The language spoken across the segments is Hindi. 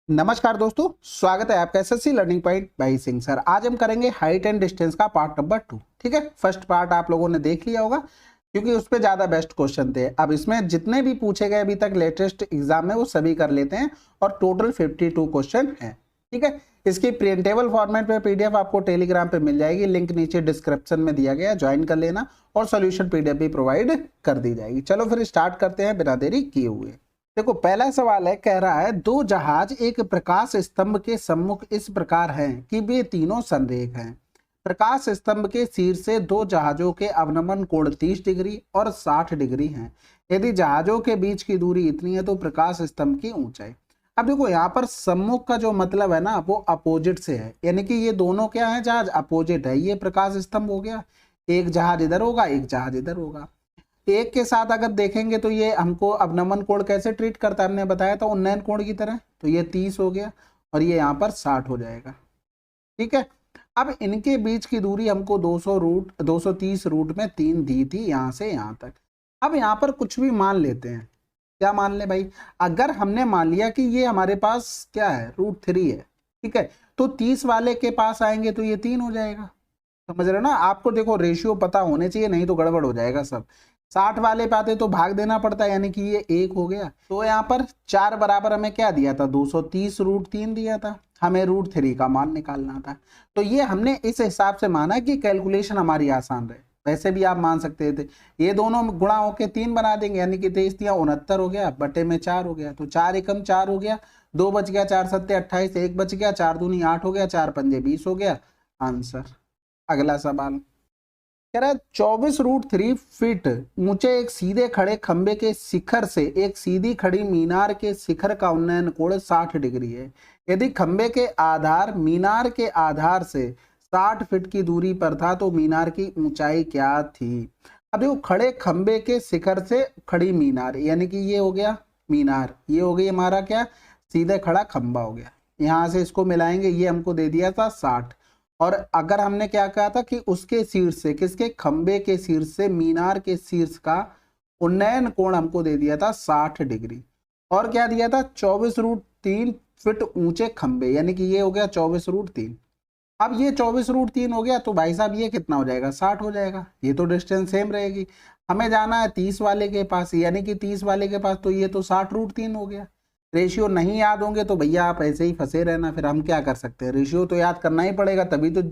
नमस्कार दोस्तों, स्वागत है आपका SSC learning point by Singh sir. आज हम करेंगे हाइट एंड डिस्टेंस का पार्ट नंबर 2। ठीक है, फर्स्ट पार्ट आप लोगों ने देख लिया होगा क्योंकि उस पे ज्यादा बेस्ट क्वेश्चन थे। अब इसमें जितने भी पूछे गए अभी तक लेटेस्ट एग्जाम में वो सभी कर लेते हैं और टोटल 52 क्वेश्चन है। ठीक है, इसकी प्रिंटेबल फॉर्मेट में पीडीएफ आपको टेलीग्राम पे मिल जाएगी, लिंक नीचे डिस्क्रिप्शन में दिया गया, ज्वाइन कर लेना और सोल्यूशन पीडीएफ भी प्रोवाइड कर दी जाएगी। चलो फिर स्टार्ट करते हैं बिना देरी किए हुए। देखो पहला सवाल है, कह रहा है दो जहाज एक प्रकाश स्तंभ के सम्मुख इस प्रकार हैं कि वे तीनों संरेख हैं। प्रकाश स्तंभ के शीर्ष से दो जहाजों के अवनमन कोण 30 डिग्री और 60 डिग्री हैं। यदि जहाजों के बीच की दूरी इतनी है तो प्रकाश स्तंभ की ऊंचाई। अब देखो यहाँ पर सम्मुख का जो मतलब है ना वो अपोजिट से है, यानी कि ये दोनों क्या है, जहाज अपोजिट है। ये प्रकाश स्तंभ हो गया, एक जहाज इधर होगा एक जहाज इधर होगा। एक के साथ अगर देखेंगे तो ये हमको अवनमन कोण कैसे ट्रीट करता है, हमने बताया था उन्नयन कोण की तरह। तो ये 30 हो गया और ये यहाँ पर 60 हो जाएगा। ठीक है, अब इनके बीच की दूरी हमको 230 रूट में 3 दी थी यहाँ से यहाँ तक। अब यहाँ पर कुछ भी मान लेते हैं। क्या मान ले भाई, अगर हमने मान लिया कि ये हमारे पास क्या है, √3 है। ठीक है, तो 30 वाले के पास आएंगे तो ये 3 हो जाएगा। समझ रहे हो ना, आपको देखो रेशियो पता होने चाहिए, नहीं तो गड़बड़ हो जाएगा सब। 60 वाले पे आते तो भाग देना पड़ता है, यानी कि ये 1 हो गया। तो यहाँ पर 4 बराबर हमें क्या दिया था, 230 √3 दिया था, हमें √3 का मान निकालना था। तो ये हमने इस हिसाब से माना कि कैलकुलेशन हमारी आसान रहे। वैसे भी आप मान सकते थे ये दोनों गुणा होके 3 बना देंगे, यानी कि 23 या 69 हो गया, बटे में 4 हो गया। तो 4 एकम 4 हो गया, 2 बच गया, 4 सत्ते 28, 1 बच गया, 4 दूनी 8 हो गया, 4 पंजे 20 हो गया आंसर। अगला सवाल कह रहा है 24√3 फीट ऊंचे एक सीधे खड़े खंबे के शिखर से एक सीधी खड़ी मीनार के शिखर का उन्नयन कोण 60 डिग्री है। यदि खंबे के आधार मीनार के आधार से 60 फीट की दूरी पर था तो मीनार की ऊंचाई क्या थी। अब देखो खड़े खंबे के शिखर से खड़ी मीनार, यानी कि ये हो गया मीनार, ये हो गई हमारा क्या, सीधे खड़ा खंबा हो गया। यहां से इसको मिलाएंगे, ये हमको दे दिया था 60। और अगर हमने क्या कहा था कि उसके शीर्ष से, किसके, खंबे के शीर्ष से मीनार के शीर्ष का उन्नयन कोण हमको दे दिया था 60 डिग्री। और क्या दिया था, 24√3 फीट ऊंचे खंबे, यानी कि ये हो गया 24√3। अब ये 24√3 हो गया तो भाई साहब ये कितना हो जाएगा, 60 हो जाएगा। ये तो डिस्टेंस सेम रहेगी। हमें जाना है 30 वाले के पास, यानी कि 30 वाले के पास, तो ये तो 60√3 हो गया। रेशियो नहीं याद होंगे तो भैया आप ऐसे ही फंसे रहना, फिर हम क्या कर सकते हैं, रेशियो तो याद करना ही पड़ेगा, तभी तो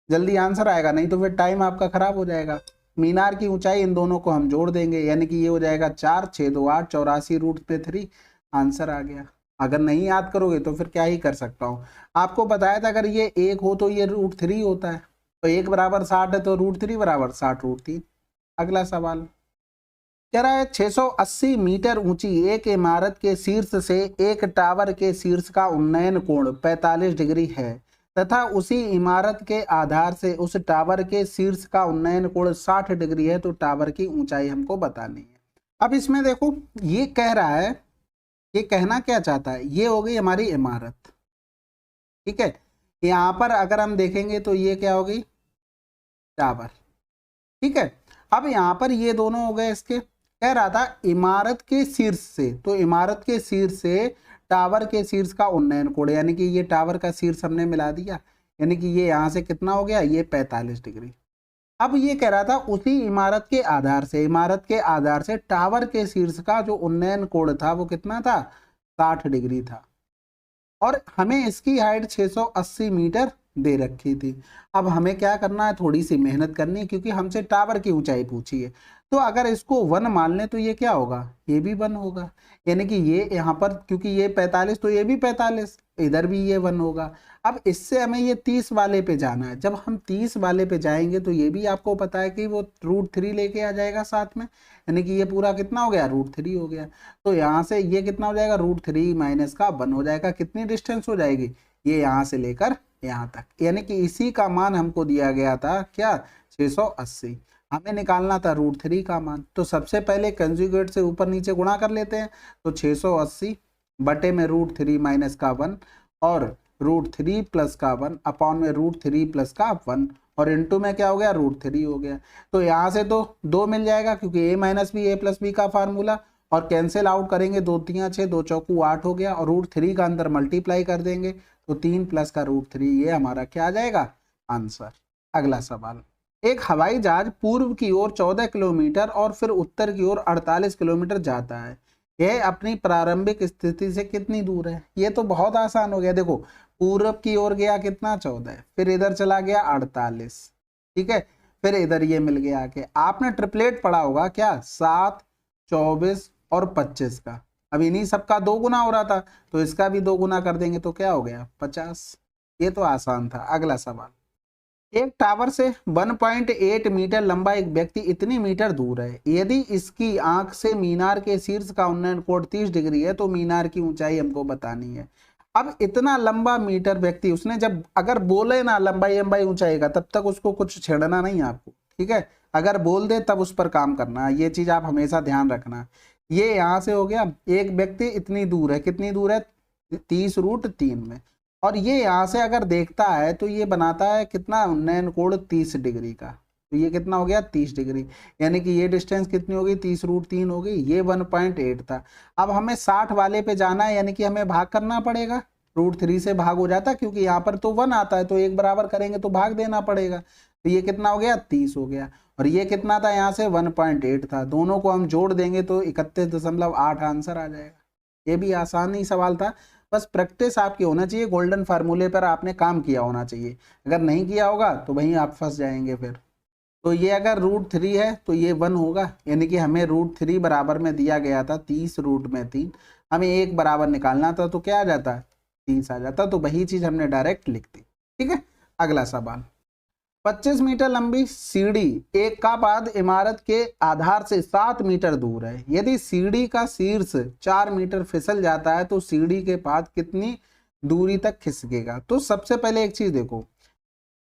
जल्दी आंसर आएगा, नहीं तो फिर टाइम आपका खराब हो जाएगा। मीनार की ऊंचाई इन दोनों को हम जोड़ देंगे, यानी कि ये हो जाएगा 4 6 2 8 84√3 आंसर आ गया। अगर नहीं याद करोगे तो फिर क्या ही कर सकता हूँ। आपको बताया था अगर ये 1 हो तो ये √3 होता है, तो 1 बराबर 60 है तो √3 बराबर 60√3। अगला सवाल कह रहा है 680 मीटर ऊंची एक इमारत के शीर्ष से एक टावर के शीर्ष का उन्नयन कोण 45 डिग्री है तथा उसी इमारत के आधार से उस टावर के शीर्ष का उन्नयन कोण 60 डिग्री है, तो टावर की ऊंचाई हमको बतानी है। अब इसमें देखो ये कह रहा है, ये कहना क्या चाहता है, ये हो गई हमारी इमारत। ठीक है, यहाँ पर अगर हम देखेंगे तो ये क्या हो गई, टावर। ठीक है, अब यहाँ पर ये दोनों हो गए इसके। कह रहा था इमारत के शीर्ष से, तो इमारत के शीर्ष से टावर के शीर्ष का उन्नयन कोण, यानी कि ये टावर का शीर्ष हमने मिला दिया, यानी कि ये यहां से कितना हो गया, ये 45 डिग्री। अब ये कह रहा था उसी इमारत के आधार से, इमारत के आधार से टावर के शीर्ष का जो उन्नयन कोण था वो कितना था, 60 डिग्री था। और हमें इसकी हाइट 680 मीटर दे रखी थी। अब हमें क्या करना है, थोड़ी सी मेहनत करनी है क्योंकि हमसे टावर की ऊंचाई पूछी है। तो अगर इसको 1 मान लें तो ये क्या होगा, ये भी 1 होगा, यानी कि ये यहाँ पर क्योंकि ये 45 तो ये भी 45, इधर भी ये 1 होगा। अब इससे हमें ये 30 वाले पे जाना है। जब हम 30 वाले पे जाएंगे तो ये भी आपको पता है कि वो √3 लेके आ जाएगा साथ में, यानी कि ये पूरा कितना हो गया, √3 हो गया। तो यहाँ से ये कितना हो जाएगा, √3 माइनस का 1 हो जाएगा। कितनी डिस्टेंस हो जाएगी, ये यहाँ से लेकर यहाँ तक, यानी कि इसी का मान हमको दिया गया था क्या, 680। हमें निकालना था √3 का मान। तो सबसे पहले कंजुगेट से ऊपर नीचे गुणा कर लेते हैं, तो 680 बटे में √3 माइनस का 1 और √3 प्लस का 1 अपॉन में √3 प्लस का 1 और इनटू में क्या हो गया, √3 हो गया। तो यहाँ से तो 2 मिल जाएगा क्योंकि a minus B a plus B का फार्मूला, और कैंसिल आउट करेंगे, 2 3 6, 2 चौकू 8 हो गया, और √3 का अंदर मल्टीप्लाई कर देंगे तो 3 प्लस का √3, ये हमारा क्या आ जाएगा आंसर। अगला सवाल, एक हवाई जहाज पूर्व की ओर 14 किलोमीटर और फिर उत्तर की ओर 48 किलोमीटर जाता है, यह अपनी प्रारंभिक स्थिति से कितनी दूर है। ये तो बहुत आसान हो गया, देखो पूर्व की ओर गया कितना 14, फिर इधर चला गया 48, ठीक है, फिर इधर ये मिल गया आके। आपने ट्रिपलेट पढ़ा होगा क्या, 7, 24 और 25 का। अब इन्हीं सबका 2 गुना हो रहा था, तो इसका भी 2 गुना कर देंगे तो क्या हो गया 50। ये तो आसान था। अगला सवाल, एक टावर से 1.8 मीटर लंबा एक व्यक्ति इतनी मीटर दूर है, यदि इसकी आंख से मीनार के शीर्ष का उन्नयन कोण 30 डिग्री है तो मीनार की ऊंचाई हमको बतानी है। अब इतना लंबा मीटर व्यक्ति, उसने जब अगर बोले ना लंबाई लंबाई ऊंचाई का, तब तक उसको कुछ छेड़ना नहीं आपको, ठीक है। अगर बोल दे तब उस पर काम करना, ये चीज आप हमेशा ध्यान रखना। ये यहां से हो गया, एक व्यक्ति इतनी दूर है, कितनी दूर है 30√3 में, और ये यहां से अगर देखता है तो ये बनाता है कितना उन्नयन कोण 30 डिग्री का, तो ये कितना हो गया 30 डिग्री, यानी कि ये डिस्टेंस कितनी होगी 30√3 हो गई, ये 1.8 था। अब हमें 60 वाले पे जाना है, यानी कि हमें भाग करना पड़ेगा, √3 से भाग हो जाता क्योंकि यहाँ पर तो 1 आता है, तो एक बराबर करेंगे तो भाग देना पड़ेगा, तो ये कितना हो गया 30 हो गया, और ये कितना था यहाँ से 1.8 था, दोनों को हम जोड़ देंगे तो 31.8 आंसर आ जाएगा। ये भी आसान ही सवाल था, बस प्रैक्टिस आपकी होना चाहिए, गोल्डन फार्मूले पर आपने काम किया होना चाहिए, अगर नहीं किया होगा तो वहीं आप फंस जाएंगे फिर। तो ये अगर √3 है तो ये 1 होगा, यानी कि हमें √3 बराबर में दिया गया था 30√3, हमें एक बराबर निकालना था तो क्या आ जाता 30 आ जाता, तो वही चीज हमने डायरेक्ट लिख दी, ठीक है। अगला सवाल, 25 मीटर लंबी सीढ़ी एक का पाद इमारत के आधार से 7 मीटर दूर है, यदि सीढ़ी का शीर्ष 4 मीटर फिसल जाता है तो सीढ़ी के पाद कितनी दूरी तक खिसकेगा। तो सबसे पहले एक चीज देखो,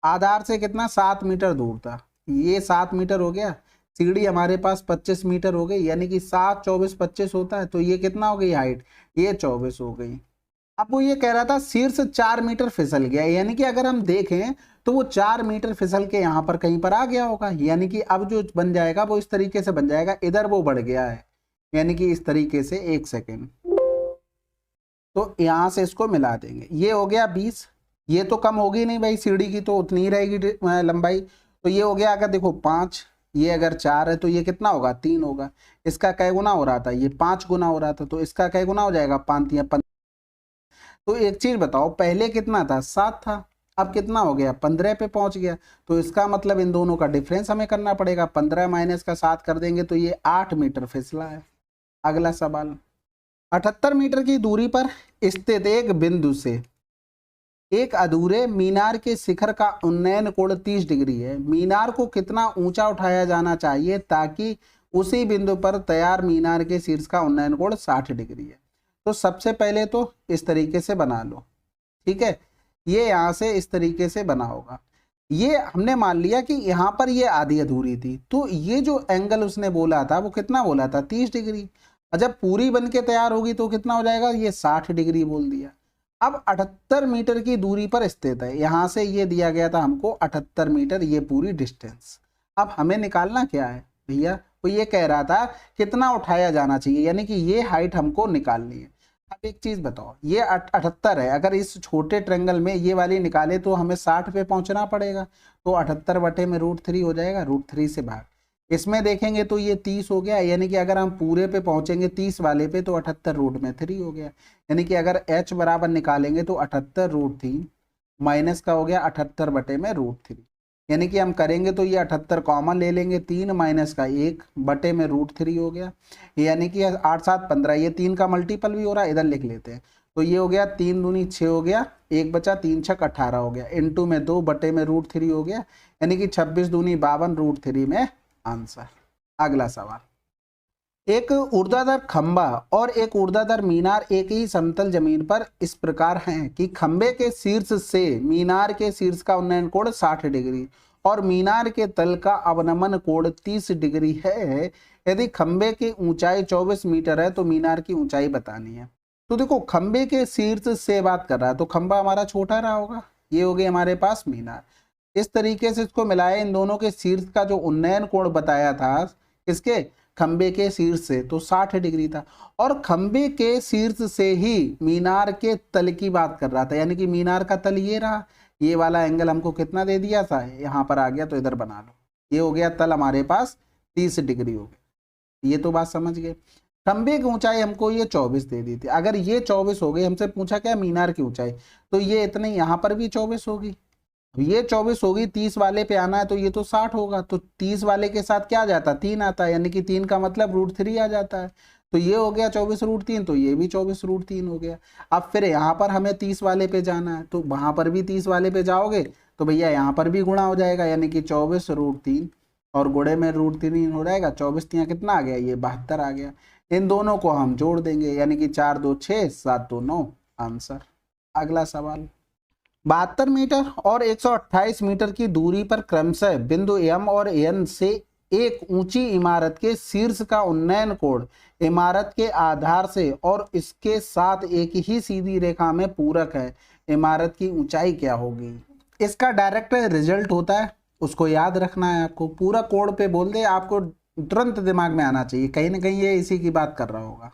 आधार से कितना 7 मीटर दूर था, ये 7 मीटर हो गया, सीढ़ी हमारे पास 25 मीटर हो गई, यानी कि 7, 24, 25 होता है, तो ये कितना हो गई हाइट, ये 24 हो गई। अब वो ये कह रहा था शीर्ष 4 मीटर फिसल गया, यानी कि अगर हम देखें तो वो 4 मीटर फिसल के यहाँ पर कहीं पर आ गया होगा, यानी कि अब जो बन जाएगा वो इस तरीके से बन जाएगा, इधर वो बढ़ गया है, यानी कि इस तरीके से, 1 सेकेंड, तो यहां से इसको मिला देंगे, ये हो गया 20, ये तो कम होगी नहीं भाई, सीढ़ी की तो उतनी ही रहेगी लंबाई, तो ये हो गया, अगर देखो 5, ये अगर 4 है तो ये कितना होगा 3 होगा, इसका कै गुना हो रहा था, ये 5 गुना हो रहा था, तो इसका कै गुना हो जाएगा 5 या 15। तो एक चीज बताओ, पहले कितना था 7 था, अब कितना हो गया 15 पे पहुंच गया, तो इसका मतलब इन दोनों का डिफरेंस हमें करना पड़ेगा, 15 माइनस का 7 कर देंगे तो ये 8 मीटर फिसला है। अगला सवाल, 78 मीटर की दूरी पर स्थित एक बिंदु से एक अधूरे मीनार के शिखर का उन्नयन कोण 30 डिग्री है, मीनार को कितना ऊंचा उठाया जाना चाहिए ताकि उसी बिंदु पर तैयार मीनार के शीर्ष का उन्नयन कोण 60 डिग्री है। तो सबसे पहले तो इस तरीके से बना लो, ठीक है, ये यहां से इस तरीके से बना होगा, ये हमने मान लिया कि यहाँ पर ये आधी अधूरी थी, तो ये जो एंगल उसने बोला था वो कितना बोला था 30 डिग्री, और जब पूरी बन के तैयार होगी तो कितना हो जाएगा, ये 60 डिग्री बोल दिया। अब 78 मीटर की दूरी पर स्थित है, यहां से ये दिया गया था हमको 78 मीटर, ये पूरी डिस्टेंस। अब हमें निकालना क्या है भैया, वो ये कह रहा था कितना उठाया जाना चाहिए, यानी कि ये हाइट हमको निकालनी है। अब एक चीज बताओ, ये 78 है, अगर इस छोटे ट्रेंगल में ये वाली निकाले तो हमें 60 पे पहुंचना पड़ेगा, तो 78 बटे में √3 हो जाएगा, √3 से भाग, इसमें देखेंगे तो ये 30 हो गया, यानी कि अगर हम पूरे पे पहुंचेंगे 30 वाले पे तो 78 √3 हो गया, यानी कि अगर h बराबर निकालेंगे तो 78√3 माइनस का हो गया 78 बटे में √3, यानी कि हम करेंगे तो ये 78 कॉमन ले लेंगे, 3 माइनस का 1 बटे में √3 हो गया, यानी कि 8 7 15, ये 3 का मल्टीपल भी हो रहा है, इधर लिख लेते हैं, तो ये हो गया 3 दूनी 6 हो गया, 1 बचा 3 6 18 हो गया, इनटू में 2 बटे में √3 हो गया, यानी कि 26 दूनी 52 √3 में आंसर। अगला सवाल, एक ऊर्ध्वाधर खंबा और एक ऊर्ध्वाधर मीनार एक ही समतल जमीन पर इस प्रकार हैं कि खंबे के शीर्ष से मीनार के शीर्ष का उन्नयन कोण 60 डिग्री और मीनार के तल का अवनमन कोण 30 डिग्री है, यदि खंबे की ऊंचाई 24 मीटर है तो मीनार की ऊंचाई बतानी है। तो देखो खंबे के शीर्ष से बात कर रहा है तो खंबा हमारा छोटा रहा होगा, ये हो गई हमारे पास मीनार, इस तरीके से इसको मिलाया, इन दोनों के शीर्ष का जो उन्नयन कोण बताया था, इसके खंबे के शीर्ष से, तो 60 डिग्री था। और खंबे के शीर्ष से ही मीनार के तल की बात कर रहा था, यानी कि मीनार का तल ये रहा, ये वाला एंगल हमको कितना दे दिया था, यहाँ पर आ गया, तो इधर बना लो, ये हो गया तल हमारे पास 30 डिग्री हो गया। ये तो बात समझ गए। खंबे की ऊंचाई हमको ये 24 दे दी थी, अगर ये 24 हो गई, हमसे पूछा क्या मीनार की ऊंचाई, तो ये इतने, यहाँ पर भी 24 होगी, ये 24 होगी, 30 वाले पे आना है तो ये तो 60 होगा, तो 30 वाले के साथ क्या आ जाता है, 3 आता है, यानी कि 3 का मतलब √3 आ जाता है। तो ये हो गया 24√3, तो ये भी 24√3 हो गया। अब फिर यहाँ पर हमें 30 वाले पे जाना है, तो वहां पर भी 30 वाले पे जाओगे तो भैया यहाँ पर भी गुणा हो जाएगा, यानी कि 24√3 और गुणे में √3 हो जाएगा, 24 यहाँ कितना आ गया, ये 72 आ गया। इन दोनों को हम जोड़ देंगे, यानी कि 4 2 6 7 2 9 आंसर। अगला सवाल, 72 मीटर और 128 मीटर की दूरी पर क्रमशः बिंदु एम और एन से एक ऊंची इमारत के शीर्ष का उन्नयन कोण इमारत के आधार से और इसके साथ एक ही सीधी रेखा में पूरक है, इमारत की ऊंचाई क्या होगी। इसका डायरेक्ट रिजल्ट होता है, उसको याद रखना है आपको, पूरा कोण पे बोल दे, आपको तुरंत दिमाग में आना चाहिए, कहीं ना कहीं ये इसी की बात कर रहा होगा।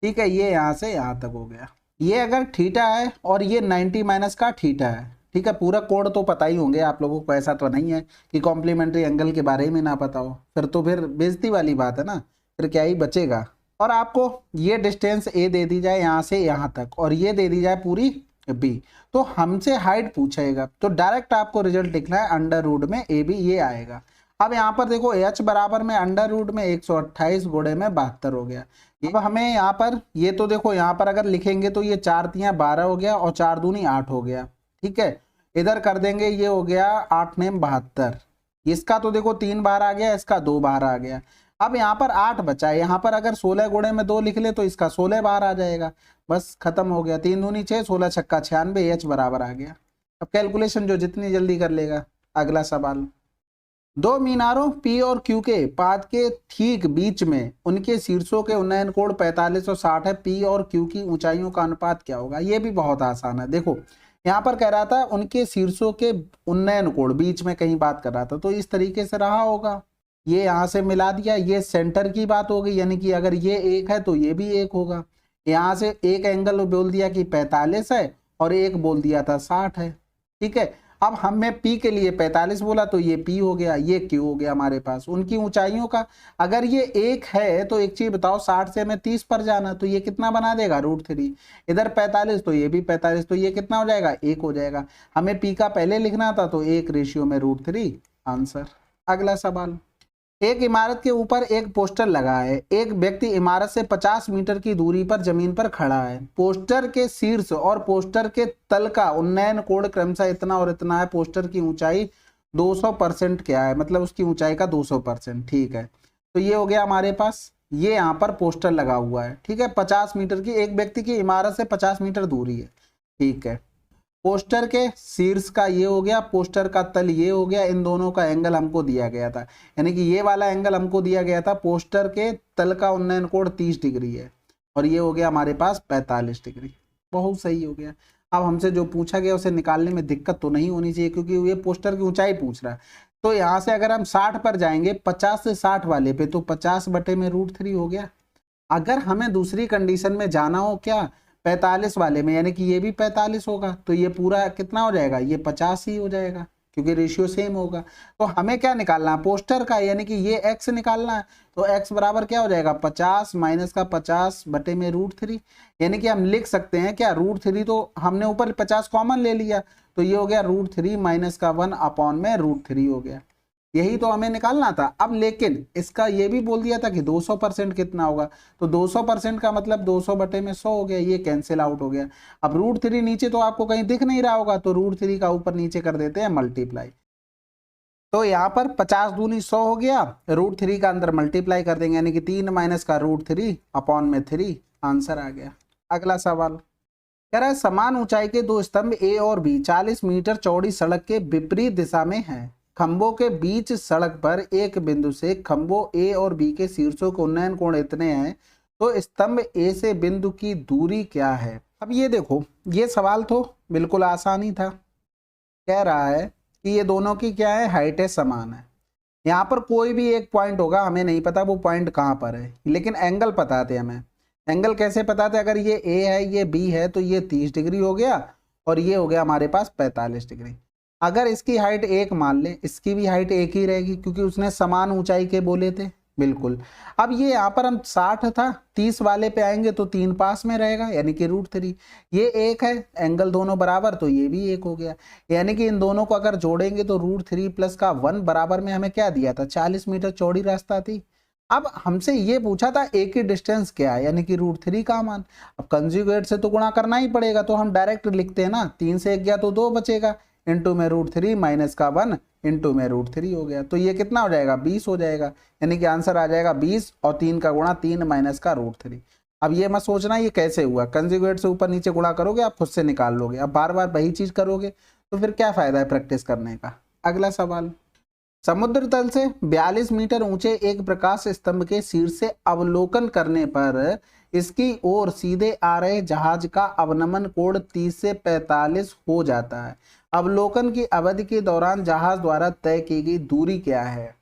ठीक है, ये यहाँ से यहाँ तक हो गया। ये अगर थीटा है और ये 90 माइनस का थीटा है, ठीक है, पूरा कोड तो पता ही होंगे आप लोगों को, ऐसा तो नहीं है कि कॉम्प्लीमेंट्री एंगल के बारे में ना पता हो, फिर तो फिर बेइज्जती वाली बात है ना, फिर क्या ही बचेगा। और आपको ये डिस्टेंस ए दे दी जाए यहाँ से यहाँ तक, और ये दे दी जाए पूरी बी, तो हमसे हाइट पूछेगा, तो डायरेक्ट आपको रिजल्ट लिखना है √ में ए बी, ये आएगा। अब यहाँ पर देखो h बराबर में √ में 128 गुणे में 72 हो गया। अब हमें यहाँ पर, ये तो देखो यहाँ पर अगर लिखेंगे तो ये 4 तियां 12 हो गया और 4 दूनी 8 हो गया। ठीक है, इधर कर देंगे, ये हो गया 8 नेम 72, इसका तो देखो 3 बार आ गया, इसका 2 बार आ गया। अब यहाँ पर 8 बचा है, यहाँ पर अगर 16 गुणे में 2 लिख ले तो इसका 16 बार आ जाएगा, बस खत्म हो गया। 3 दूनी 6, 16 छक्का 96, h बराबर आ गया। अब कैलकुलेशन जो जितनी जल्दी कर लेगा। अगला सवाल, दो मीनारों P और Q के पाद के ठीक बीच में उनके शीर्षों के उन्नयन कोण 45 और 60 है, P और Q की ऊंचाइयों का अनुपात क्या होगा। ये भी बहुत आसान है। देखो यहाँ पर कह रहा था उनके शीर्षों के उन्नयन कोण, बीच में कहीं बात कर रहा था, तो इस तरीके से रहा होगा, ये यहाँ से मिला दिया, ये सेंटर की बात हो गई, यानी कि अगर ये 1 है तो ये भी 1 होगा। यहाँ से एक एंगल बोल दिया कि 45 है और एक बोल दिया था 60 है। ठीक है, अब हमने P के लिए 45 बोला तो ये P हो गया, ये Q हो गया हमारे पास। उनकी ऊंचाइयों का अगर ये 1 है तो एक चीज बताओ, 60 से हमें 30 पर जाना, तो ये कितना बना देगा √3। इधर 45 तो ये भी 45, तो ये कितना हो जाएगा, 1 हो जाएगा। हमें P का पहले लिखना था तो 1 रेशियो में √3 आंसर। अगला सवाल, एक इमारत के ऊपर एक पोस्टर लगा है, एक व्यक्ति इमारत से 50 मीटर की दूरी पर जमीन पर खड़ा है, पोस्टर के शीर्ष और पोस्टर के तल का उन्नयन कोण क्रमशः इतना और इतना है, पोस्टर की ऊंचाई 200% क्या है, मतलब उसकी ऊंचाई का 200%। ठीक है, तो ये हो गया हमारे पास, ये यहाँ पर पोस्टर लगा हुआ है। ठीक है, 50 मीटर की, एक व्यक्ति की इमारत से 50 मीटर दूरी है। ठीक है, पोस्टर के शीर्ष का ये हो गया, पोस्टर का तल ये हो गया, इन दोनों का एंगल हमको दिया गया था, यानी कि ये वाला एंगल हमको दिया गया था, पोस्टर के तल का उन्नयन कोण 30 डिग्री है और ये हो गया हमारे पास 45 डिग्री। बहुत सही हो गया। अब हमसे जो पूछा गया उसे निकालने में दिक्कत तो नहीं होनी चाहिए, क्योंकि ये पोस्टर की ऊंचाई पूछ रहा है। तो यहाँ से अगर हम 60 पर जाएंगे, 50 से 60 वाले पे, तो 50 बटे में √3 हो गया। अगर हमें दूसरी कंडीशन में जाना हो, क्या 45 वाले में, यानी कि ये भी 45 होगा, तो ये पूरा कितना हो जाएगा, ये 50 ही हो जाएगा, क्योंकि रेशियो सेम होगा। तो हमें क्या निकालना है, पोस्टर का, यानी कि ये x निकालना है। तो x बराबर क्या हो जाएगा, 50 माइनस का 50 बटे में √3, यानी कि हम लिख सकते हैं क्या, √3, तो हमने ऊपर 50 कॉमन ले लिया, तो ये हो गया √3 माइनस का 1 अपॉन में √3 हो गया। यही तो हमें निकालना था। अब लेकिन इसका ये भी बोल दिया था कि 200% कितना होगा, तो 200% का मतलब 200 बटे में 100 हो गया, ये कैंसिल आउट हो गया। अब √3 नीचे तो आपको कहीं दिख नहीं रहा होगा, तो √3 का ऊपर नीचे कर देते हैं मल्टीप्लाई। तो यहाँ पर 50 दूनी 100 हो गया, √3 का अंदर मल्टीप्लाई कर देंगे, यानी कि 3 माइनस का √3 अपॉन में 3 आंसर आ गया। अगला सवाल कह रहा है, समान ऊंचाई के दो स्तंभ A और B 40 मीटर चौड़ी सड़क के विपरीत दिशा में हैं। खंभों के बीच सड़क पर एक बिंदु से खंभों A और B के शीर्षों के उन्नयन कोण इतने हैं, तो स्तंभ A से बिंदु की दूरी क्या है। अब ये देखो, ये सवाल तो बिल्कुल आसान ही था। कह रहा है कि ये दोनों की क्या है, हाइटें समान है, यहाँ पर कोई भी एक पॉइंट होगा, हमें नहीं पता वो पॉइंट कहाँ पर है, लेकिन एंगल पता थे हमें। एंगल कैसे पता थे? अगर ये ए है ये बी है तो ये 30 डिग्री हो गया और ये हो गया हमारे पास 45 डिग्री। अगर इसकी हाइट एक मान ले, इसकी भी हाइट एक ही रहेगी क्योंकि उसने समान ऊंचाई के बोले थे। बिल्कुल। अब ये यहाँ पर हम 60 था, 30 वाले पे आएंगे तो 3 पास में रहेगा यानी कि √3। ये एक है, एंगल दोनों बराबर तो ये भी एक हो गया, यानी कि इन दोनों को अगर जोड़ेंगे तो √3 प्लस का 1 बराबर में हमें क्या दिया था? 40 मीटर चौड़ी रास्ता थी। अब हमसे ये पूछा था एक ही डिस्टेंस क्या है, यानी कि √3 का मान। अब कंजुगेट से तो गुणा करना ही पड़ेगा, तो हम डायरेक्ट लिखते हैं ना, 3 से 1 गया तो 2 बचेगा, इंटू में √3 माइनस का 1 इंटू में √3 हो गया, तो ये कितना हो जाएगा? 20 हो जाएगा, यानी कि आंसर आ जाएगा 20 और 3 का गुणा 3 माइनस का √3। अब ये मत सोचना ये कैसे हुआ, कंजुगेट से ऊपर नीचे गुणा करोगे आप खुद से निकाल लोगे। अब बार बार वही चीज करोगे तो फिर क्या फायदा है प्रैक्टिस करने का। अगला सवाल, समुद्र तल से 42 मीटर ऊंचे एक प्रकाश स्तंभ के शीर्ष से अवलोकन करने पर इसकी ओर सीधे आ रहे जहाज का अवनमन कोण 30 से 45 हो जाता है। अवलोकन की अवधि के दौरान जहाज द्वारा तय की गई दूरी क्या है?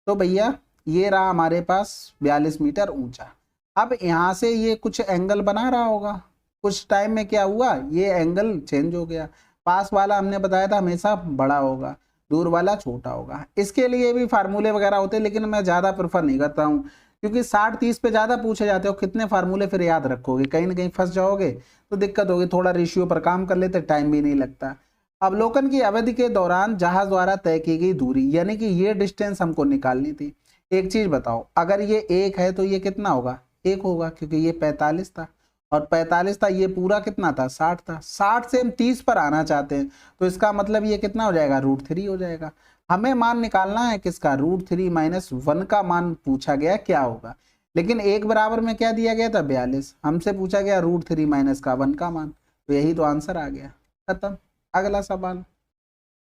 तो भैया ये रहा हमारे पास 42 मीटर ऊंचा। अब यहाँ से ये कुछ एंगल बना रहा होगा, कुछ टाइम में क्या हुआ, ये एंगल चेंज हो गया। पास वाला हमने बताया था हमेशा बड़ा होगा, दूर वाला छोटा होगा। इसके लिए भी फार्मूले वगैरह होते हैं, लेकिन मैं ज़्यादा प्रेफर नहीं करता हूँ क्योंकि 60-30 पे ज़्यादा पूछे जाते हो, कितने फार्मूले फिर याद रखोगे, कहीं ना कहीं फंस जाओगे तो दिक्कत होगी। थोड़ा रेशियो पर काम कर लेते, टाइम भी नहीं लगता। अवलोकन की अवधि के दौरान जहाज द्वारा तय की गई दूरी, यानी कि ये डिस्टेंस हमको निकालनी थी। एक चीज बताओ, अगर ये 1 है तो ये कितना होगा? 1 होगा क्योंकि ये 45 था और 45 था, ये पूरा कितना था? 60 था। 60 से हम 30 पर आना चाहते हैं तो इसका मतलब ये कितना हो जाएगा? √3 हो जाएगा। हमें मान निकालना है किसका? √3 माइनस 1 का मान पूछा गया क्या होगा, लेकिन एक बराबर में क्या दिया गया था? 42। हमसे पूछा गया √3 माइनस का 1 का मान, तो यही तो आंसर आ गया, खत्म। अगला सवाल,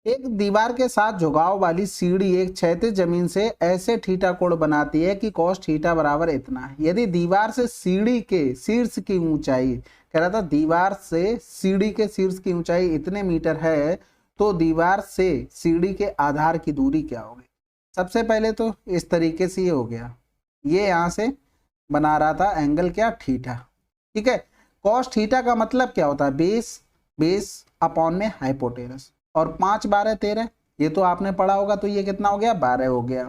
एक दीवार के साथ झुकाव वाली सीढ़ी एक क्षैतिज जमीन से ऐसे थीटा कोण बनाती है कि cos थीटा बराबर इतना है। यदि दीवार से सीढ़ी के शीर्ष की ऊंचाई, कह रहा था दीवार से सीढ़ी के शीर्ष की ऊंचाई इतने मीटर है तो दीवार से सीढ़ी के आधार की दूरी क्या होगी? सबसे पहले तो इस तरीके से ये हो गया, ये यहाँ से बना रहा था एंगल क्या? थीटा, ठीक है। cos थीटा का मतलब क्या होता है? बेस अपॉन में हाइपोटेनस, और 5 12 13 ये तो आपने पढ़ा होगा, तो ये कितना हो गया? 12 हो गया।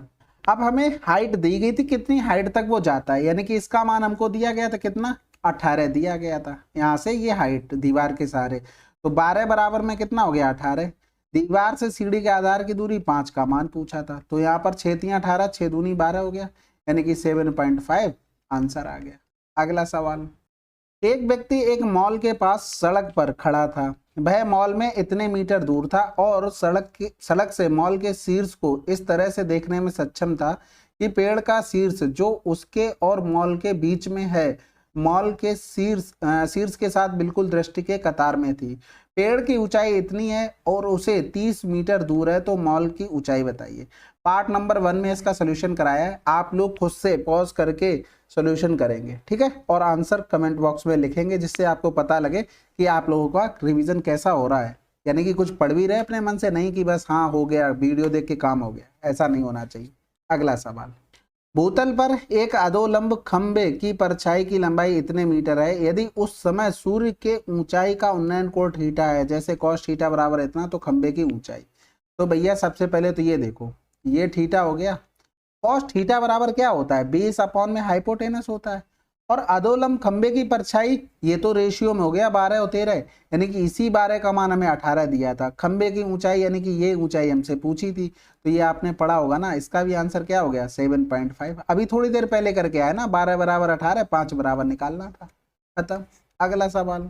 अब हमें हाइट दी गई थी, कितनी हाइट तक वो जाता है, यानी कि इसका मान हमको दिया गया था कितना? 18 दिया गया था। यहाँ से ये हाइट दीवार के सहारे, तो 12 बराबर में कितना हो गया? 18। दीवार से सीढ़ी के आधार की दूरी 5 का मान पूछा था, तो यहाँ पर 6 3 18, 6 दूनी 12 हो गया, यानी कि 7.5 आंसर आ गया। अगला सवाल, एक व्यक्ति एक मॉल के पास सड़क पर खड़ा था। वह मॉल में इतने मीटर दूर था और सड़क से मॉल के शीर्ष को इस तरह से देखने में सक्षम था कि पेड़ का शीर्ष जो उसके और मॉल के बीच में है, मॉल के शीर्ष के साथ बिल्कुल दृष्टि के कतार में थी। पेड़ की ऊंचाई इतनी है और उसे 30 मीटर दूर है, तो मॉल की ऊंचाई बताइए। पार्ट नंबर 1 में इसका सोल्यूशन कराया है, आप लोग खुद से पॉज करके सॉल्यूशन करेंगे, ठीक है, और आंसर कमेंट बॉक्स में लिखेंगे, जिससे आपको पता लगे कि आप लोगों का रिवीजन कैसा हो रहा है। यानी कि कुछ पढ़ भी रहे अपने मन से, नहीं कि बस हाँ हो गया, वीडियो देख के काम हो गया, ऐसा नहीं होना चाहिए। अगला सवाल, भूतल पर एक अधोलंब खंबे की परछाई की लंबाई इतने मीटर है, यदि उस समय सूर्य के ऊंचाई का उन्नयन कोण थीटा है, जैसे cos थीटा बराबर इतना, तो खंबे की ऊंचाई। तो भैया सबसे पहले तो ये देखो, ये थीटा हो गया। cos थीटा बराबर क्या होता है? बेस अपॉन में हाइपोटेनस होता है। और अधोलंब खंबे की परछाई, ये तो रेशियो में हो गया 12 और 13, यानी कि इसी 12 का मान हमें 18 दिया था। खंबे की ऊंचाई यानी कि ये ऊंचाई हमसे पूछी थी, तो ये आपने पढ़ा होगा ना, इसका भी आंसर क्या हो गया? 7.5। अभी थोड़ी देर पहले करके आया ना, 12 बराबर 18, 5 बराबर निकालना था, खत्म। अगला सवाल,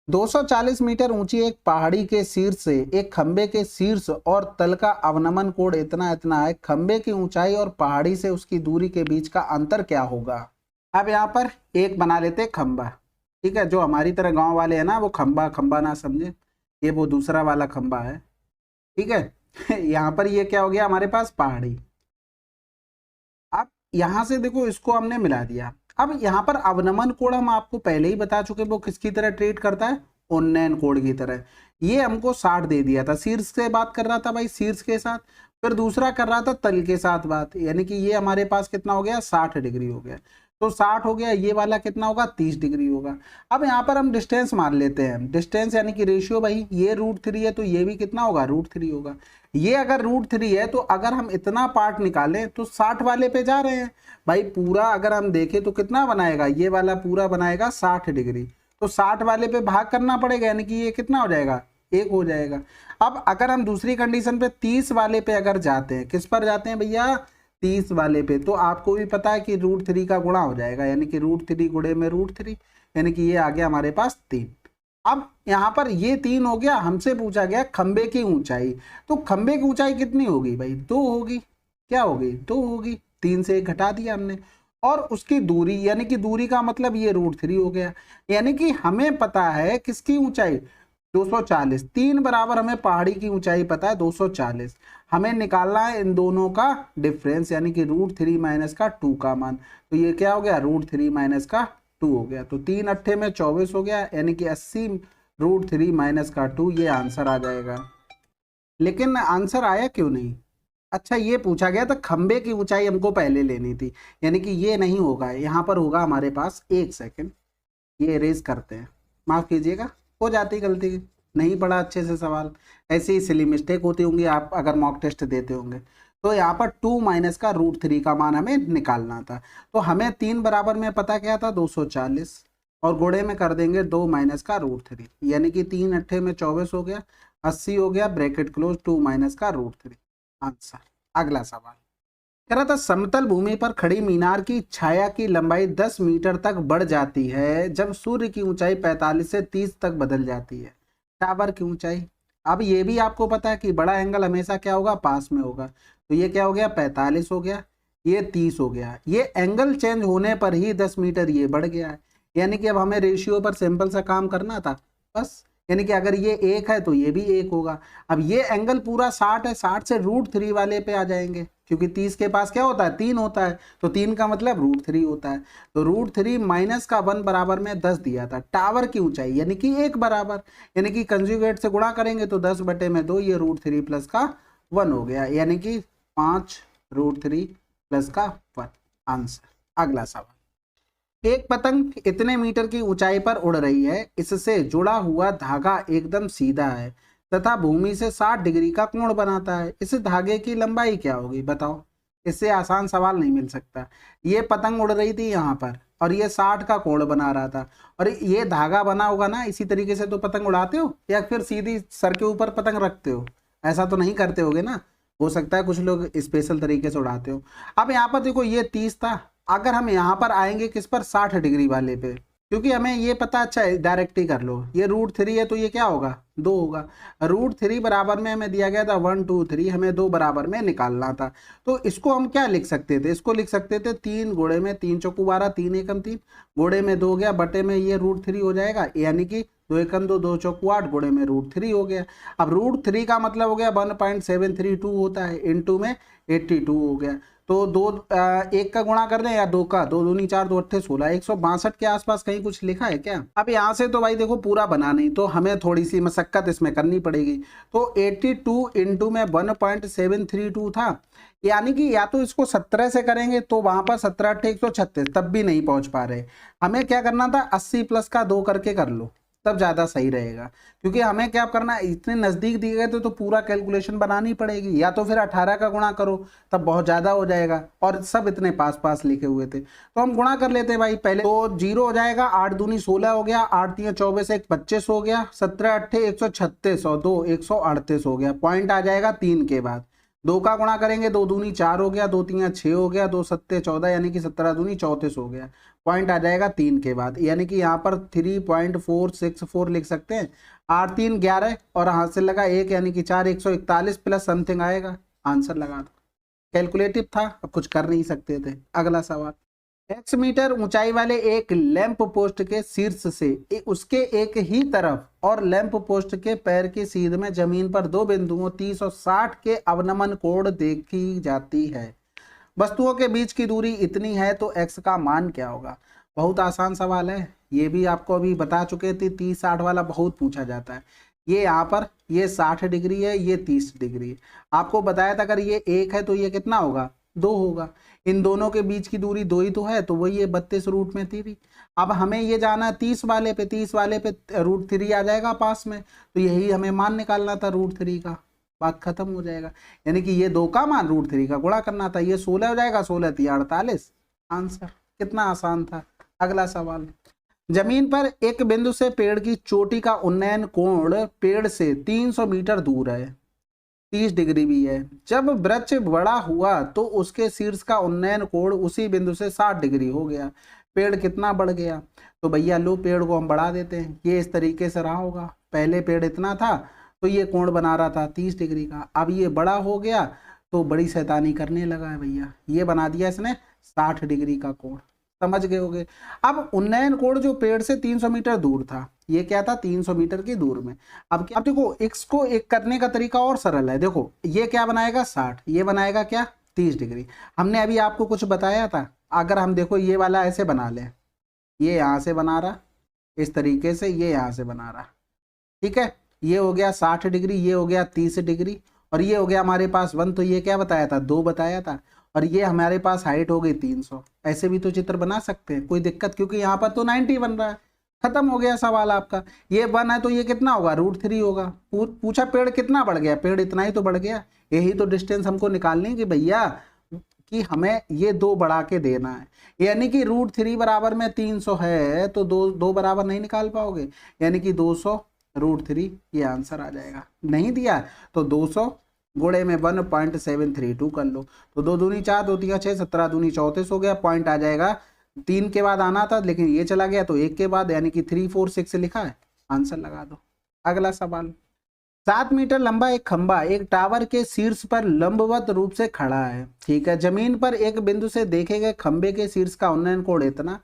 240 मीटर ऊंची एक पहाड़ी के शीर्ष से एक खंबे के शीर्ष और तल का अवनमन कोण इतना इतना है, खंबे की ऊंचाई और पहाड़ी से उसकी दूरी के बीच का अंतर क्या होगा? अब यहाँ पर एक बना लेते खंबा, ठीक है, जो हमारी तरह गांव वाले हैं ना, वो खंबा खंबा ना समझे, ये वो दूसरा वाला खंबा है, ठीक है। यहाँ पर ये क्या हो गया हमारे पास? पहाड़ी। अब यहाँ से देखो, इसको हमने मिला दिया। अब यहाँ पर अवनमन कोण हम आपको पहले ही बता चुके, वो किसकी तरह ट्रीट करता है? उन्नयन कोण की तरह। ये हमको 60 दे दिया था, शीर्ष से बात कर रहा था भाई, शीर्ष के साथ। फिर दूसरा कर रहा था तल के साथ बात, यानी कि ये हमारे पास कितना हो गया, 60 डिग्री हो गया। तो 60 हो गया, ये वाला कितना होगा, 30 डिग्री होगा। अब यहाँ पर हम डिस्टेंस मान लेते हैं, डिस्टेंस यानी कि रेशियो भाई, ये √3 है तो ये भी कितना होगा, √3 होगा। ये अगर √3 है तो अगर हम इतना पार्ट निकालें तो 60 वाले पे जा रहे हैं भाई। पूरा अगर हम देखें तो कितना बनाएगा, ये वाला पूरा बनाएगा 60 डिग्री, तो 60 वाले पे भाग करना पड़ेगा, यानी कि ये कितना हो जाएगा, 1 हो जाएगा। अब अगर हम दूसरी कंडीशन पे 30 वाले पे अगर जाते हैं, किस पर जाते हैं भैया, 30 वाले पे, तो आपको भी पता है कि √3 का गुणा हो जाएगा, यानी कि √3 गुणे में √3, यानी कि ये आ गया हमारे पास 3। अब यहाँ पर ये 3 हो गया, हमसे पूछा गया खंबे की ऊंचाई, तो खंबे की ऊंचाई कितनी होगी भाई, 2 होगी। क्या होगी, 2 होगी, 3 से 1 घटा दिया हमने। और उसकी दूरी, यानी कि दूरी का मतलब ये √3 हो गया, यानी कि हमें पता है किसकी ऊंचाई, 240। 3 बराबर हमें पहाड़ी की ऊंचाई पता है 240, हमें निकालना है इन दोनों का डिफरेंस, यानी कि √3 माइनस का 2 का मान। तो ये क्या हो गया, √3 माइनस का 2 हो गया। तो 3 अट्ठे में 24 हो गया, यानी कि 80 √3 माइनस का 2, ये आंसर आ जाएगा। लेकिन आंसर आया क्यों नहीं, अच्छा ये पूछा गया था खंबे की ऊंचाई हमको पहले लेनी थी, यानी कि ये नहीं होगा, यहाँ पर होगा हमारे पास, 1 सेकेंड ये इरेज करते हैं, माफ कीजिएगा, हो जाती गलती, नहीं पढ़ा अच्छे से सवाल, ऐसे ही सिली मिस्टेक होती होंगी आप अगर मॉक टेस्ट देते होंगे। तो यहाँ पर 2 माइनस का √3 का मान हमें निकालना था। तो हमें 3 बराबर में पता क्या था, 240, और गुणे में कर देंगे 2 माइनस का √3, यानी कि 3 अट्ठे में 24 हो गया, 80 हो गया, ब्रैकेट क्लोज, 2 माइनस का √3 आंसर। अगला सवाल कह रहा था, समतल भूमि पर खड़ी मीनार की छाया की लंबाई 10 मीटर तक बढ़ जाती है जब सूर्य की ऊंचाई 45 से 30 तक बदल जाती है, टावर की ऊंचाई। अब ये भी आपको पता है कि बड़ा एंगल हमेशा क्या होगा, पास में होगा। तो ये क्या हो गया, 45 हो गया, ये 30 हो गया, ये एंगल चेंज होने पर ही 10 मीटर ये बढ़ गया है, यानी कि अब हमें रेशियो पर सिंपल सा काम करना था बस, यानी कि अगर ये 1 है तो ये भी 1 होगा। अब ये एंगल पूरा 60 है, 60 से √3 वाले पे आ जाएंगे, क्योंकि 30 के पास क्या होता है, 3 होता है, तो 3 का मतलब √3 होता है। तो √3 माइनस का 1 बराबर में 10 दिया था, टावर की ऊंचाई यानी कि 1 बराबर, यानी कि कंजुगेट से गुणा करेंगे तो 10 बटे में 2, ये √3 प्लस का 1 हो गया, यानी कि 5 √3 प्लस का 1 आंसर। अगला सवाल, एक पतंग इतने मीटर की ऊंचाई पर उड़ रही है, इससे जुड़ा हुआ धागा एकदम सीधा है तथा भूमि से 60 डिग्री का कोण बनाता है, इस धागे की लंबाई क्या होगी, बताओ। इससे आसान सवाल नहीं मिल सकता। ये पतंग उड़ रही थी यहाँ पर और ये 60 का कोण बना रहा था, और ये धागा बना होगा ना, इसी तरीके से तो पतंग उड़ाते हो, या फिर सीधी सर के ऊपर पतंग रखते हो, ऐसा तो नहीं करते होगे ना, हो सकता है कुछ लोग स्पेशल तरीके से उड़ाते हो। अब यहाँ पर देखो ये 30 था, अगर हम यहाँ पर आएंगे किस पर, 60 डिग्री वाले पे, क्योंकि हमें ये पता, अच्छा है डायरेक्ट ही कर लो, ये √3 है तो ये क्या होगा, 2 होगा। √3 बराबर में हमें दिया गया था 1 2 3, हमें 2 बराबर में निकालना था। तो इसको हम क्या लिख सकते थे, इसको लिख सकते थे 3 गुणे में 3 चौकू 12, 3 एकम 3, गुणे में 2 हो गया, बटे में ये √3 हो जाएगा, यानी कि 2 एकम 2, 2 चौकू 8, गुणे में √3 हो गया। अब √3 का मतलब हो गया 1.732 होता है, इंटू में 82 हो गया। तो 1 का गुणा कर दें या 2 का, 2 दूनी 4, 2 अट्ठे 16, 162 के आसपास कहीं कुछ लिखा है क्या। अब यहाँ से तो भाई देखो पूरा बना नहीं, तो हमें थोड़ी सी मशक्कत इसमें करनी पड़ेगी। तो 82 इंटू में 1.732 था, यानी कि या तो इसको 17 से करेंगे तो वहां पर 17 अट्ठे 136, तब भी नहीं पहुंच पा रहे। हमें क्या करना था, 80 प्लस का 2 करके कर लो, तब ज़्यादा सही रहेगा, क्योंकि हमें क्या करना है, इतने नज़दीक दिए गए तो पूरा कैलकुलेशन बनानी पड़ेगी, या तो फिर 18 का गुणा करो तब बहुत ज़्यादा हो जाएगा, और सब इतने पास पास लिखे हुए थे। तो हम गुणा कर लेते हैं भाई पहले, तो 0 हो जाएगा, 8 दूनी 16 हो गया, 8 3 24, 1 25 हो गया, 17 अट्ठे 136 और 2 138 हो गया, पॉइंट आ जाएगा 3 के बाद। 2 का गुणा करेंगे, 2 दूनी 4 हो गया, 2 3 6 हो गया, 2 सत्ते 14, यानी कि 17 दूनी 34 हो गया, पॉइंट आ जाएगा 3 के बाद, यानी कि यहाँ पर 3.464 लिख सकते हैं। 8 3 11 और हाथ से लगा 1, यानी कि 4, 141 प्लस समथिंग आएगा, आंसर लगा दो। कैलकुलेटिव था, अब कुछ कर नहीं सकते थे। अगला सवाल, x मीटर ऊंचाई वाले एक लैंप पोस्ट के शीर्ष से उसके एक ही तरफ और लैंप पोस्ट के पैर की सीध में जमीन पर 2 बिंदुओं 30 और 60 के अवनमन कोण देखी जाती है, वस्तुओं के बीच की दूरी इतनी है तो x का मान क्या होगा। बहुत आसान सवाल है, ये भी आपको अभी बता चुके थे, 30 60 वाला बहुत पूछा जाता है। ये यहाँ पर ये 60 डिग्री है, ये 30 डिग्री है। आपको बताया था अगर ये 1 है तो ये कितना होगा, 2 होगा। इन दोनों के बीच की दूरी 2 ही तो है, तो वही है 32√3। अब हमें ये जाना 30 वाले पे, 30 वाले पे √3 आ जाएगा पास में, तो यही हमें मान निकालना था √3 का, बात खत्म हो जाएगा। यानी कि ये 2 का मान √3 का गुणा करना था, ये 16 हो जाएगा, 16 3 48। आंसर कितना आसान था। अगला सवाल, जमीन पर एक बिंदु से पेड़ की चोटी का उन्नयन कोण पेड़ से 300 मीटर दूर है, 30 डिग्री भी है। जब वृक्ष बड़ा हुआ तो उसके शीर्ष का उन्नयन कोण उसी बिंदु से 60 डिग्री हो गया। पेड़ कितना बढ़ गया, तो भैया लो पेड़ को हम बढ़ा देते हैं। ये इस तरीके से रहा होगा, पहले पेड़ इतना था तो ये कोण बना रहा था 30 डिग्री का, अब ये बड़ा हो गया तो बड़ी शैतानी करने लगा है भैया, ये बना दिया इसने 60 डिग्री का कोण। समझ गए होगे। अब उन्नयन कोण जो पेड़ से 300 मीटर दूर था, ये क्या था 300 मीटर की दूर में। अब देखो इसको एक करने का तरीका और सरल है। देखो ये क्या बनाएगा 60, ये बनाएगा क्या 30 डिग्री। हमने अभी आपको कुछ बताया था, अगर हम देखो ये वाला ऐसे बना लें, ये यहाँ से बना रहा इस तरीके से, ये यहाँ से बना रहा, ठीक है। ये हो गया 60 डिग्री, ये हो गया 30 डिग्री, और ये हो गया हमारे पास 1, तो ये क्या बताया था 2 बताया था, और ये हमारे पास हाइट हो गई 300। ऐसे भी तो चित्र बना सकते हैं, कोई दिक्कत, क्योंकि यहाँ पर तो 90 बन रहा है। खत्म हो गया सवाल आपका। ये 1 है तो ये कितना होगा √3 होगा। पूछा पेड़ कितना बढ़ गया, पेड़ इतना ही तो बढ़ गया। यही तो डिस्टेंस हमको निकालनी है कि भैया कि हमें ये 2 बढ़ा के देना है। यानी कि √3 बराबर में 300 है तो 2 बराबर नहीं निकाल पाओगे, यानी कि 200 √3 ये आंसर आ जाएगा। नहीं दिया तो 200 गुणे में 1.732 कर लो, तो 2 दूनी 4, 2 तिया 6, 17 दूनी 34 हो गया। पॉइंट आ जाएगा 3 के बाद आना था लेकिन ये चला गया तो 1 के बाद, यानी कि 346 लिखा है, आंसर लगा दो। अगला सवाल, 7 मीटर लंबा एक खंबा एक टावर के शीर्ष पर लंबवत रूप से खड़ा है, ठीक है। जमीन पर एक बिंदु से देखे गए खंबे के शीर्ष का उन्नयन कोण इतना,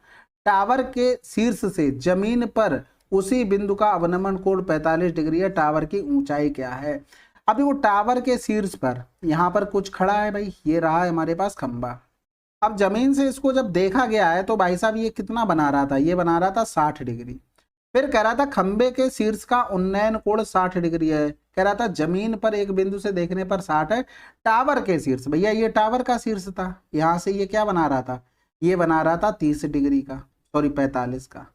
टावर के शीर्ष से जमीन पर उसी बिंदु का अवनमन कोण 45 डिग्री है, टावर की ऊंचाई क्या है। अब वो टावर के शीर्ष पर यहाँ पर कुछ खड़ा है भाई, ये रहा है हमारे पास खंबा। अब जमीन से इसको जब देखा गया है तो भाई साहब ये कितना बना रहा था, ये बना रहा था 60 डिग्री। फिर कह रहा था खंबे के शीर्ष का उन्नयन कोण 60 डिग्री है, कह रहा था जमीन पर एक बिंदु से देखने पर 60 है, टावर के शीर्ष, भैया ये टावर का शीर्ष था, यहां से ये क्या बना रहा था, ये बना रहा था 30 डिग्री का, सॉरी 45 का,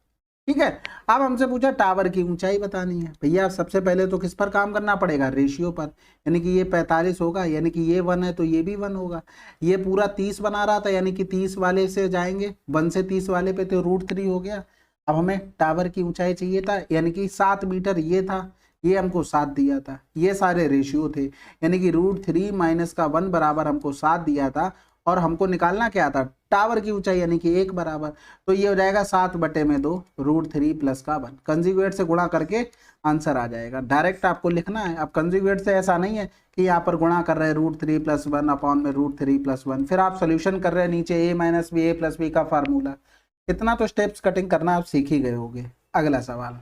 ठीक है। अब हमसे पूछा टावर की ऊंचाई बतानी है, भैया सबसे पहले तो किस पर काम करना पड़ेगा, रेशियो पर। यानी कि ये 45 होगा, यानी कि ये 1 है तो ये भी 1 होगा। ये पूरा 30 बना रहा था, यानी कि 30 वाले से जाएंगे 1 से 30 वाले पे तो √3 हो गया। अब हमें टावर की ऊंचाई चाहिए था, यानी कि 7 मीटर ये था, ये हमको 7 दिया था, ये सारे रेशियो थे, यानी कि √3 माइनस का 1 बराबर हमको 7 दिया था, और हमको निकालना क्या था टावर की ऊंचाई, यानी कि 1 बराबर, तो ये हो जाएगा 7/2 √3 प्लस का 1। कंजुगेट से गुणा करके आंसर आ जाएगा। डायरेक्ट आपको लिखना है, अब कंजुगेट से ऐसा नहीं है कि यहाँ पर गुणा कर रहे हैं √3 + 1 अपॉन में √3 + 1, फिर आप सोल्यूशन कर रहे हैं नीचे a - b a + b का फार्मूला। इतना तो स्टेप्स कटिंग करना आप सीख ही गए होंगे। अगला सवाल,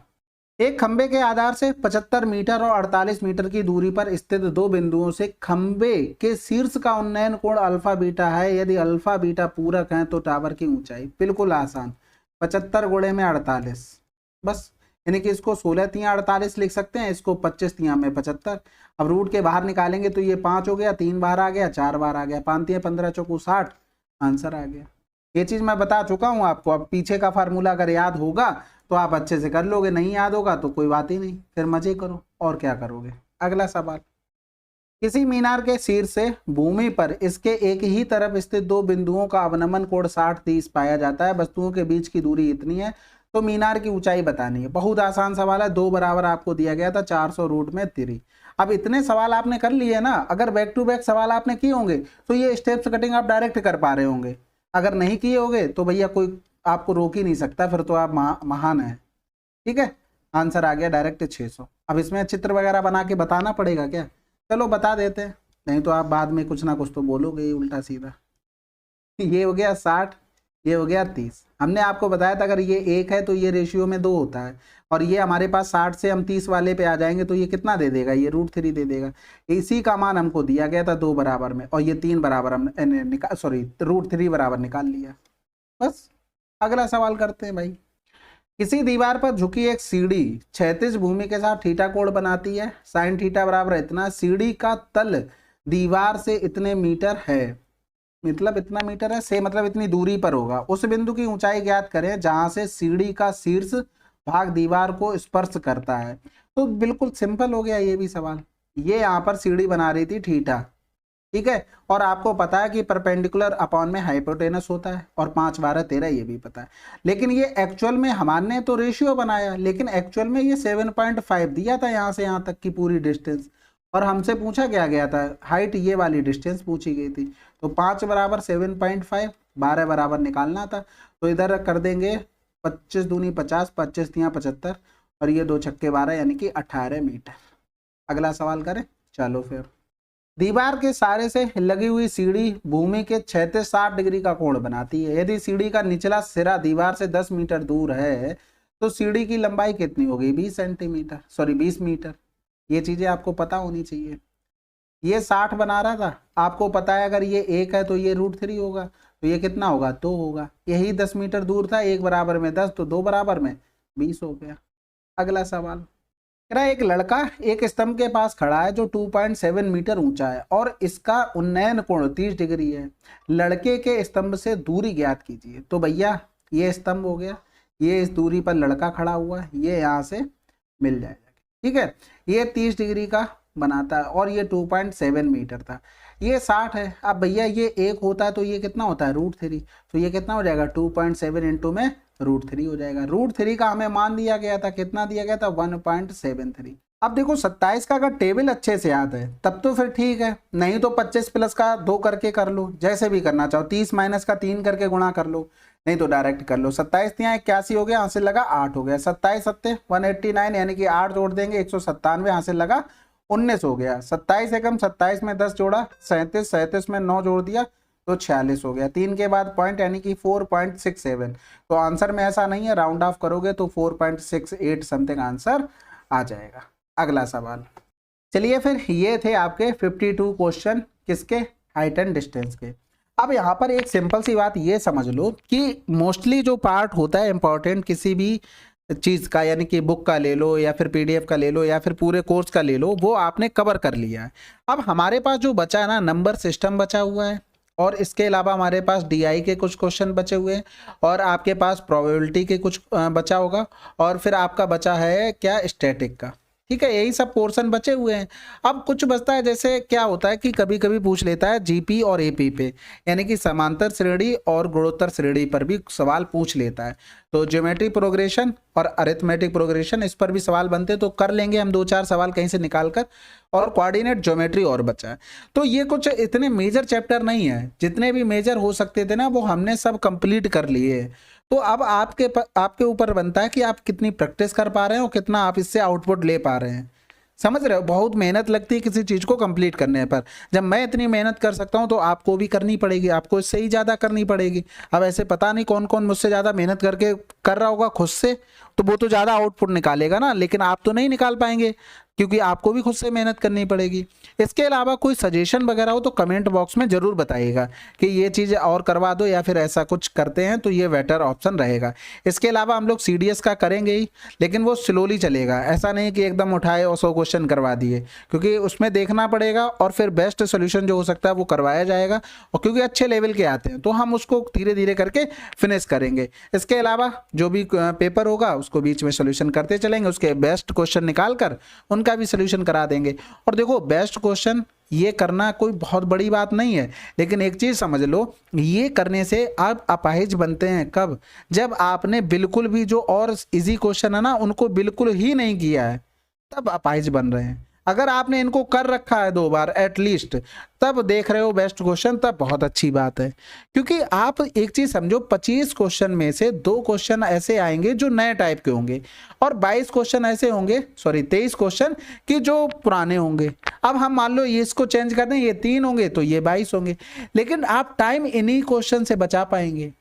एक खंबे के आधार से 75 मीटर और 48 मीटर की दूरी पर स्थित 2 बिंदुओं से खंबे के शीर्ष का उन्नयन कोण अल्फा बीटा है, यदि अल्फा बीटा पूरक है तो टावर की ऊंचाई। बिल्कुल आसान, 75 गुणे में 48, बस, यानी कि इसको 16 तिया 48 लिख सकते हैं, इसको 25 तिया में 75। अब रूट के बाहर निकालेंगे तो ये 5 हो गया, 3 बार आ गया, 4 बार आ गया, 5 तिया 15 चौको 60, आंसर आ गया। ये चीज मैं बता चुका हूं आपको, अब पीछे का फार्मूला अगर याद होगा तो आप अच्छे से कर लोगे, नहीं याद होगा तो कोई बात ही नहीं, फिर मजे करो और क्या करोगे। अगला सवाल, किसी मीनार के शीर्ष से भूमि पर इसके एक ही तरफ स्थित 2 बिंदुओं का अवनमन कोण 60-30 पाया जाता है, वस्तुओं के बीच की दूरी इतनी है, तो मीनार की ऊंचाई बतानी है। बहुत आसान सवाल है, 2 बराबर आपको दिया गया था 400 √3। अब इतने सवाल आपने कर लिए ना, अगर बैक टू बैक सवाल आपने किए होंगे तो ये स्टेप्स कटिंग आप डायरेक्ट कर पा रहे होंगे। अगर नहीं किए होंगे तो भैया कोई आपको रोक ही नहीं सकता, फिर तो आप महान है, ठीक है। आंसर आ गया डायरेक्ट 600। अब इसमें चित्र वगैरह बना के बताना पड़ेगा क्या, चलो बता देते हैं, नहीं तो आप बाद में कुछ ना कुछ तो बोलोगे ही उल्टा सीधा। ये हो गया 60, ये हो गया 30। हमने आपको बताया था अगर ये 1 है तो ये रेशियो में 2 होता है, और ये हमारे पास 60 से हम 30 वाले पे आ जाएंगे तो ये कितना दे देगा, ये √3 दे देगा। इसी का मान हमको दिया गया था 2 बराबर में, और ये 3 बराबर हमने √3 बराबर निकाल लिया। बस अगला सवाल करते हैं भाई। किसी दीवार पर झुकी एक सीढ़ी क्षैतिज भूमि के साथ थीटा कोण बनाती है, साइन थीटा बराबर इतना, सीढ़ी का तल दीवार से इतने मीटर है, मतलब इतना मीटर है, से मतलब इतनी दूरी पर होगा। उस बिंदु की ऊंचाई ज्ञात करें जहां से सीढ़ी का शीर्ष भाग दीवार को स्पर्श करता है। तो बिल्कुल सिंपल हो गया ये भी सवाल। ये यहाँ पर सीढ़ी बना रही थी थीटा, ठीक है, और आपको पता है कि परपेंडिकुलर अपॉन में हाइपोटेनस होता है, और 5 12 13 ये भी पता है। लेकिन ये एक्चुअल में हमारे तो रेशियो बनाया, लेकिन एक्चुअल में ये 7.5 दिया था यहाँ से यहाँ तक की पूरी डिस्टेंस, और हमसे पूछा क्या गया था हाइट, ये वाली डिस्टेंस पूछी गई थी। तो 5 बराबर 7.5, 12 बराबर निकालना था, तो इधर कर देंगे 25 दूनी 50, 25 तियाँ 75, और ये 2 छक्के 12 यानी कि 18 मीटर। अगला सवाल करें, चलो फिर। दीवार के सहारे से लगी हुई सीढ़ी भूमि के क्षैतिज 60 डिग्री का कोण बनाती है। यदि सीढ़ी का निचला सिरा दीवार से 10 मीटर दूर है तो सीढ़ी की लंबाई कितनी होगी, 20 सेंटीमीटर, सॉरी 20 मीटर। ये चीजें आपको पता होनी चाहिए। ये 60 बना रहा था, आपको पता है अगर ये 1 है तो ये √3 होगा, तो ये कितना होगा, 2 होगा। यही 10 मीटर दूर था, 1 बराबर में 10 तो 2 बराबर में 20 हो गया। अगला सवाल, एक लड़का एक स्तंभ के पास खड़ा है जो 2.7 मीटर ऊंचा है और इसका उन्नयन कोण 30 डिग्री है। लड़के के स्तंभ से दूरी ज्ञात कीजिए। तो भैया ये स्तंभ हो गया, ये इस दूरी पर लड़का खड़ा हुआ है, ये यहाँ से मिल जाएगा, ठीक है। ये 30 डिग्री का बनाता है और ये 2.7 मीटर था, ये 60 है। अब भैया ये 1 होता है तो ये कितना होता है, √3, तो ये कितना हो जाएगा, 2.7 इंटू में √3 हो जाएगा। √3 का हमें मान दिया गया था, कितना दिया गया था, 1.73। अब देखो 27 का अगर टेबल अच्छे से याद है तब तो फिर ठीक है, नहीं तो 25 प्लस का 2 करके कर लो, जैसे भी करना चाहो। 30 माइनस का 3 करके गुणा कर लो, नहीं तो डायरेक्ट कर लो। 27 यहाँ 81 हो गया, यहाँ से लगा 8 हो गया, 27 सत्ते 189 यानी कि 8 जोड़ देंगे 197, यहाँ से लगा 19 हो गया। 27 एकम 27 में 10 जोड़ा 37, 37 में 9 जोड़ दिया तो 46 हो गया। 3 के बाद पॉइंट यानी कि 4.67। तो आंसर में ऐसा नहीं है, राउंड ऑफ करोगे तो 4.68 समथिंग आंसर आ जाएगा। अगला सवाल, चलिए फिर ये थे आपके 52 क्वेश्चन किसके, हाइट एंड डिस्टेंस के। अब यहाँ पर एक सिंपल सी बात ये समझ लो कि मोस्टली जो पार्ट होता है इंपॉर्टेंट किसी भी चीज़ का, यानी कि बुक का ले लो या फिर PDF का ले लो या फिर पूरे कोर्स का ले लो, वो आपने कवर कर लिया है। अब हमारे पास जो बचा है ना, नंबर सिस्टम बचा हुआ है, और इसके अलावा हमारे पास DI के कुछ क्वेश्चन बचे हुए हैं, और आपके पास प्रोबेबिलिटी के कुछ बचा होगा, और फिर आपका बचा है क्या, स्टैटिक का, ठीक है। यही सब पोर्शन बचे हुए हैं। अब कुछ बचता है, जैसे क्या होता है कि कभी कभी पूछ लेता है GP और AP पे, यानी कि समांतर श्रेणी और गुणोत्तर श्रेणी पर भी सवाल पूछ लेता है। तो ज्योमेट्री प्रोग्रेशन और अरिथमेटिक प्रोग्रेशन, इस पर भी सवाल बनते, तो कर लेंगे हम 2-4 सवाल कहीं से निकाल कर। और कोऑर्डिनेट ज्योमेट्री और बचा है। तो ये कुछ इतने मेजर चैप्टर नहीं है, जितने भी मेजर हो सकते थे ना वो हमने सब कंप्लीट कर लिए। तो अब आपके ऊपर बनता है कि आप कितनी प्रैक्टिस कर पा रहे हैं और कितना आप इससे आउटपुट ले पा रहे हैं। समझ रहे हो, बहुत मेहनत लगती है किसी चीज़ को कंप्लीट करने पर। जब मैं इतनी मेहनत कर सकता हूं तो आपको भी करनी पड़ेगी, आपको इससे ही ज़्यादा करनी पड़ेगी। अब ऐसे पता नहीं कौन कौन मुझसे ज़्यादा मेहनत करके कर रहा होगा खुद से, तो वो तो ज़्यादा आउटपुट निकालेगा ना, लेकिन आप तो नहीं निकाल पाएंगे क्योंकि आपको भी खुद से मेहनत करनी पड़ेगी। इसके अलावा कोई सजेशन वगैरह हो तो कमेंट बॉक्स में ज़रूर बताइएगा कि ये चीज़ और करवा दो या फिर ऐसा कुछ करते हैं तो ये बेटर ऑप्शन रहेगा। इसके अलावा हम लोग CDS का करेंगे ही, लेकिन वो स्लोली चलेगा, ऐसा नहीं कि एकदम उठाए और 100 क्वेश्चन करवा दिए, क्योंकि उसमें देखना पड़ेगा और फिर बेस्ट सोल्यूशन जो हो सकता है वो करवाया जाएगा। और क्योंकि अच्छे लेवल के आते हैं तो हम उसको धीरे धीरे करके फिनिश करेंगे। इसके अलावा जो भी पेपर होगा उसको बीच में सोल्यूशन करते चलेंगे, उसके बेस्ट क्वेश्चन निकाल कर उनका भी सोल्यूशन करा देंगे। और देखो बेस्ट क्वेश्चन ये करना कोई बहुत बड़ी बात नहीं है, लेकिन एक चीज समझ लो, ये करने से आप अपाहिज बनते हैं कब, जब आपने बिल्कुल भी जो और इजी क्वेश्चन है ना उनको बिल्कुल ही नहीं किया है, तब अपाहिज बन रहे हैं। अगर आपने इनको कर रखा है 2 बार एटलीस्ट, तब देख रहे हो बेस्ट क्वेश्चन, तब बहुत अच्छी बात है। क्योंकि आप एक चीज समझो, 25 क्वेश्चन में से 2 क्वेश्चन ऐसे आएंगे जो नए टाइप के होंगे, और 22 क्वेश्चन ऐसे होंगे, सॉरी 23 क्वेश्चन कि जो पुराने होंगे। अब हम मान लो ये इसको चेंज कर दें, ये 3 होंगे तो ये 22 होंगे, लेकिन आप टाइम इन्हीं क्वेश्चन से बचा पाएंगे।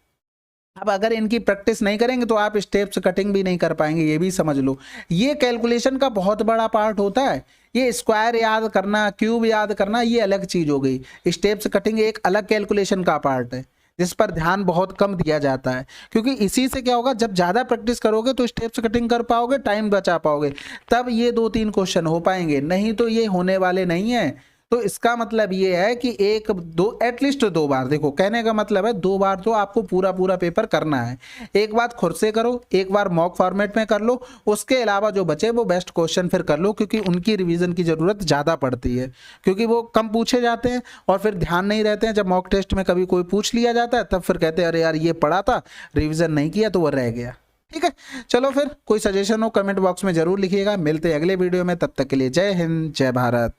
अब अगर इनकी प्रैक्टिस नहीं करेंगे तो आप स्टेप्स कटिंग भी नहीं कर पाएंगे, ये भी समझ लो। ये कैलकुलेशन का बहुत बड़ा पार्ट होता है। ये स्क्वायर याद करना, क्यूब याद करना, ये अलग चीज हो गई। स्टेप्स कटिंग एक अलग कैलकुलेशन का पार्ट है, जिस पर ध्यान बहुत कम दिया जाता है, क्योंकि इसी से क्या होगा, जब ज़्यादा प्रैक्टिस करोगे तो स्टेप्स कटिंग कर पाओगे, टाइम बचा पाओगे, तब ये 2-3 क्वेश्चन हो पाएंगे, नहीं तो ये होने वाले नहीं है। तो इसका मतलब ये है कि एक दो एटलीस्ट 2 बार, देखो कहने का मतलब है 2 बार तो आपको पूरा पूरा पेपर करना है। एक बार खुद से करो, एक बार मॉक फॉर्मेट में कर लो, उसके अलावा जो बचे वो बेस्ट क्वेश्चन फिर कर लो, क्योंकि उनकी रिवीजन की ज़रूरत ज़्यादा पड़ती है, क्योंकि वो कम पूछे जाते हैं और फिर ध्यान नहीं रहते हैं। जब मॉक टेस्ट में कभी कोई पूछ लिया जाता है तब फिर कहते हैं अरे यार ये पढ़ा था, रिविज़न नहीं किया तो वो रह गया। ठीक है, चलो फिर कोई सजेशन हो कमेंट बॉक्स में ज़रूर लिखिएगा। मिलते हैं अगले वीडियो में, तब तक के लिए जय हिंद, जय भारत।